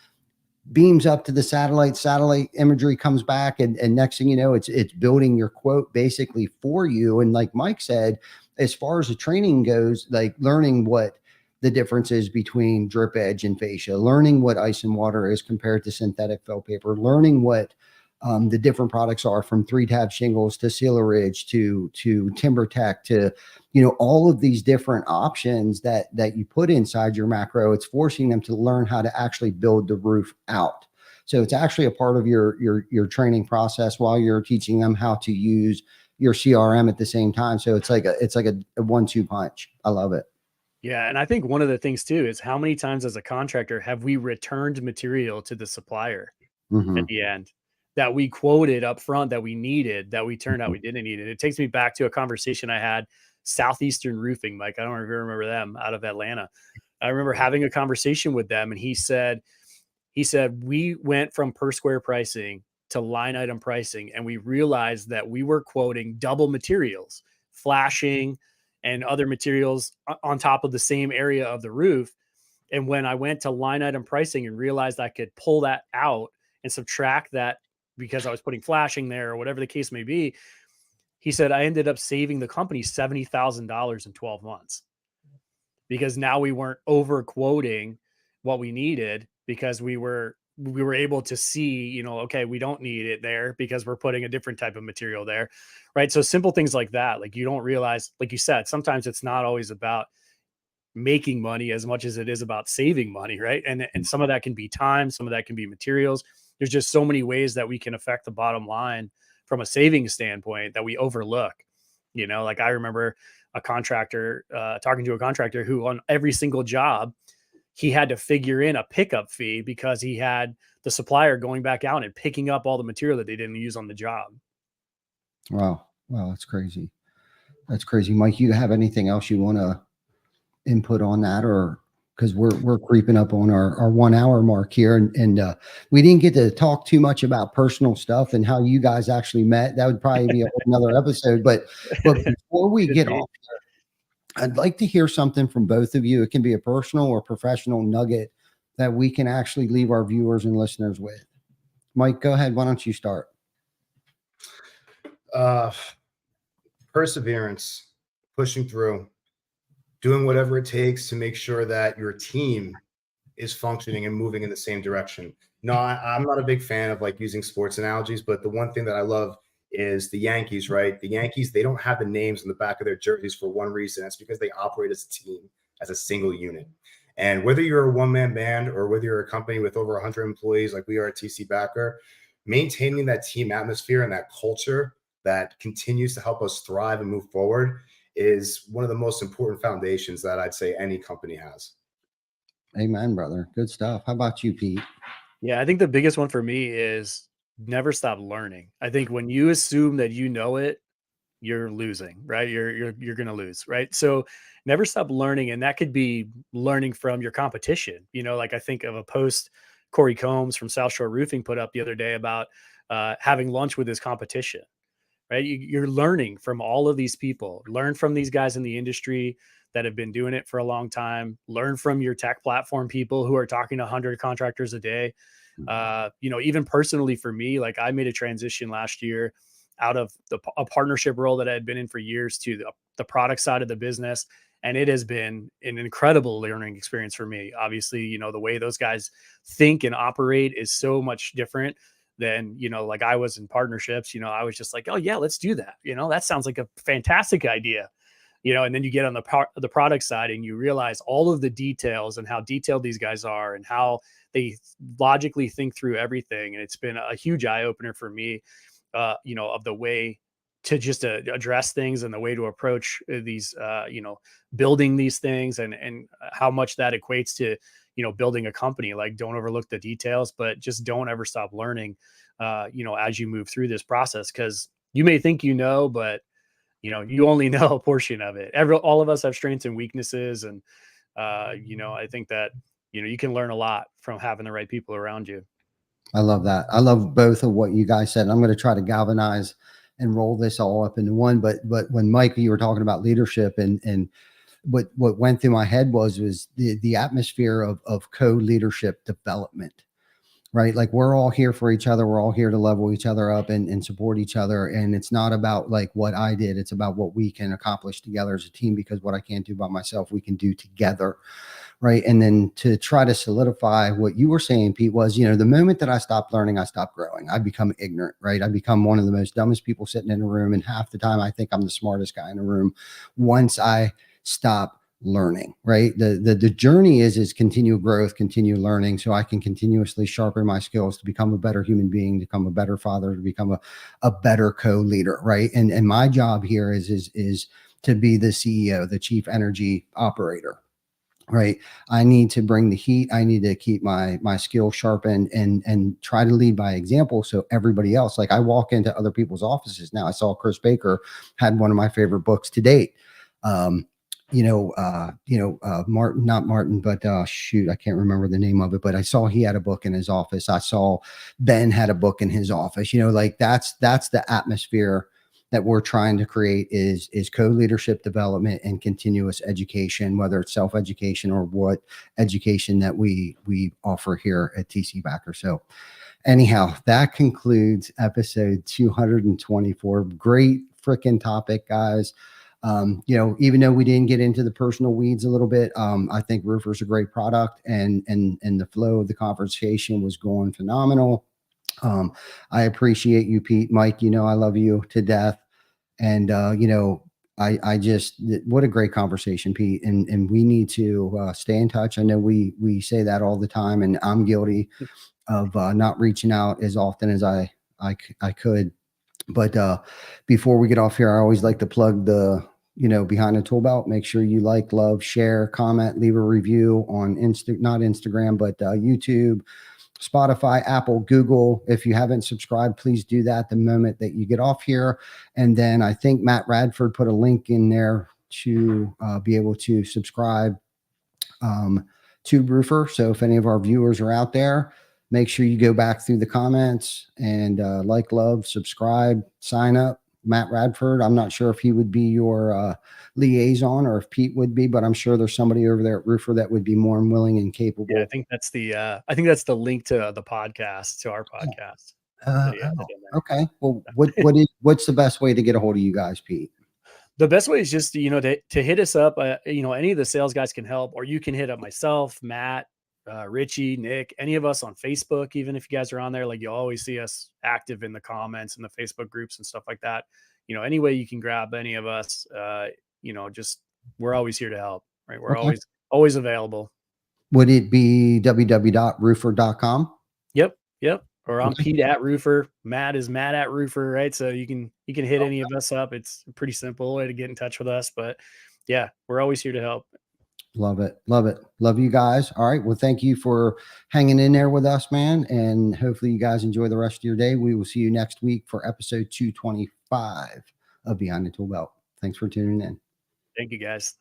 beams up to the satellite imagery comes back, and next thing you know, it's building your quote basically for you. And like Mike said, as far as the training goes, like learning what the difference is between drip edge and fascia, learning what ice and water is compared to synthetic felt paper, learning what the different products are, from 3-tab shingles to Sealer Ridge to Timber Tech to, all of these different options that you put inside your macro. It's forcing them to learn how to actually build the roof out. So it's actually a part of your training process while you're teaching them how to use your CRM at the same time. So it's like a 1-2 punch. I love it. Yeah. And I think one of the things too is, how many times as a contractor have we returned material to the supplier at the end that we quoted up front that we needed, that we turned out we didn't need it? It takes me back to a conversation I had, Southeastern Roofing, Mike. I don't know if you remember them, out of Atlanta. I remember having a conversation with them, and he said, we went from per square pricing to line item pricing, and we realized that we were quoting double materials, flashing and other materials on top of the same area of the roof. And when I went to line item pricing and realized I could pull that out and subtract that because I was putting flashing there or whatever the case may be, he said, I ended up saving the company $70,000 in 12 months, because now we weren't over quoting what we needed, because we were able to see, okay, we don't need it there because we're putting a different type of material there. Right. So simple things like that, like you don't realize, like you said, sometimes it's not always about making money as much as it is about saving money. Right. And some of that can be time, some of that can be materials. There's just so many ways that we can affect the bottom line from a savings standpoint that we overlook. Like I remember talking to a contractor who on every single job, he had to figure in a pickup fee because he had the supplier going back out and picking up all the material that they didn't use on the job. Wow. That's crazy. Mike, you have anything else you want to input on that, or because we're creeping up on our 1 hour mark here, and we didn't get to talk too much about personal stuff and how you guys actually met. That would probably be another episode. But before we get off, I'd like to hear something from both of you. It can be a personal or professional nugget that we can actually leave our viewers and listeners with. Mike, go ahead. Why don't you start? Perseverance, pushing through, doing whatever it takes to make sure that your team is functioning and moving in the same direction. No, I'm not a big fan of like using sports analogies, but the one thing that I love is the Yankees, right? The Yankees, they don't have the names on the back of their jerseys for one reason. It's because they operate as a team, as a single unit. And whether you're a one-man band or whether you're a company with over 100 employees like we are at TC Backer, maintaining that team atmosphere and that culture that continues to help us thrive and move forward is one of the most important foundations that I'd say any company has. Amen, brother. Good stuff. How about you, Pete? Yeah, I think the biggest one for me is never stop learning. I think when you assume that you know it, you're losing, right? You're going to lose, right? So never stop learning, and that could be learning from your competition. Like I think of a post Corey Combs from South Shore Roofing put up the other day about having lunch with his competition, right? You're learning from all of these people. Learn from these guys in the industry that have been doing it for a long time. Learn from your tech platform people who are talking to 100 contractors a day. Even personally for me, like I made a transition last year out of a partnership role that I had been in for years to the product side of the business. And it has been an incredible learning experience for me. Obviously, the way those guys think and operate is so much different than, like I was in partnerships. I was just like, oh yeah, let's do that. That sounds like a fantastic idea. And then you get on the product side and you realize all of the details and how detailed these guys are and how they logically think through everything. And it's been a huge eye opener for me, of the way to just address things and the way to approach these, building these things and how much that equates to, building a company. Like don't overlook the details, but just don't ever stop learning, as you move through this process. Cause you may think, but you only know a portion of it. All of us have strengths and weaknesses. And, I think that, you can learn a lot from having the right people around you. I love that. I love both of what you guys said. I'm going to try to galvanize and roll this all up into one. But when Mike, you were talking about leadership and what went through my head was the atmosphere of co-leadership development, right? Like we're all here for each other. We're all here to level each other up and support each other. And it's not about like what I did. It's about what we can accomplish together as a team, because what I can't do by myself, we can do together. Right. And then to try to solidify what you were saying, Pete, was, the moment that I stopped learning, I stopped growing. I become ignorant, right? I become one of the most dumbest people sitting in a room. And half the time I think I'm the smartest guy in the room once I stop learning, right? The journey is continual growth, continue learning, so I can continuously sharpen my skills to become a better human being, to become a better father, to become a better co-leader, right? And my job here is to be the CEO, the chief energy operator. Right. I need to bring the heat. I need to keep my skill sharpened and try to lead by example. So everybody else, like I walk into other people's offices now. I saw Chris Baker had one of my favorite books to date. Martin, not Martin, but shoot, I can't remember the name of it, but I saw he had a book in his office. I saw Ben had a book in his office, like that's the atmosphere that we're trying to create is co-leadership development and continuous education, whether it's self-education or what education that we offer here at TC Backer. So anyhow, that concludes episode 224. Great freaking topic, guys. Even though we didn't get into the personal weeds a little bit, I think Roofr's a great product and the flow of the conversation was going phenomenal. I appreciate you, Pete. Mike, I love you to death. And, I just, what a great conversation, Pete. And we need to stay in touch. I know we say that all the time, and I'm guilty of not reaching out as often as I could. But before we get off here, I always like to plug the, behind the tool belt. Make sure you like, love, share, comment, leave a review on not Instagram, but YouTube, Spotify, Apple, Google. If you haven't subscribed, please do that the moment that you get off here. And then I think Matt Radford put a link in there to be able to subscribe to Roofr. So if any of our viewers are out there, make sure you go back through the comments and like, love, subscribe, sign up. Matt Radford. I'm not sure if he would be your liaison or if Pete would be, but I'm sure there's somebody over there at Roofr that would be more than willing and capable. Yeah, I think that's the link to the podcast, to our podcast. So yeah, Oh, in there. okay. Well, what's the best way to get a hold of you guys, Pete? The best way is just, to hit us up. Any of the sales guys can help, or you can hit up myself, Matt, Richie, Nick, any of us on Facebook. Even if you guys are on there, like, you'll always see us active in the comments and the Facebook groups and stuff like that. Any way you can grab any of us, just, we're always here to help, right? We're Okay. always available. Would it be www.roofr.com? Yep. Or I'm Okay. Pete at Roofr. Matt is Matt at Roofr, right? So you can hit any of us up. It's a pretty simple way to get in touch with us. But yeah, we're always here to help. Love it. Love it. Love you guys. All right. Well, thank you for hanging in there with us, man. And hopefully you guys enjoy the rest of your day. We will see you next week for episode 225 of Behind the Tool Belt. Thanks for tuning in. Thank you, guys.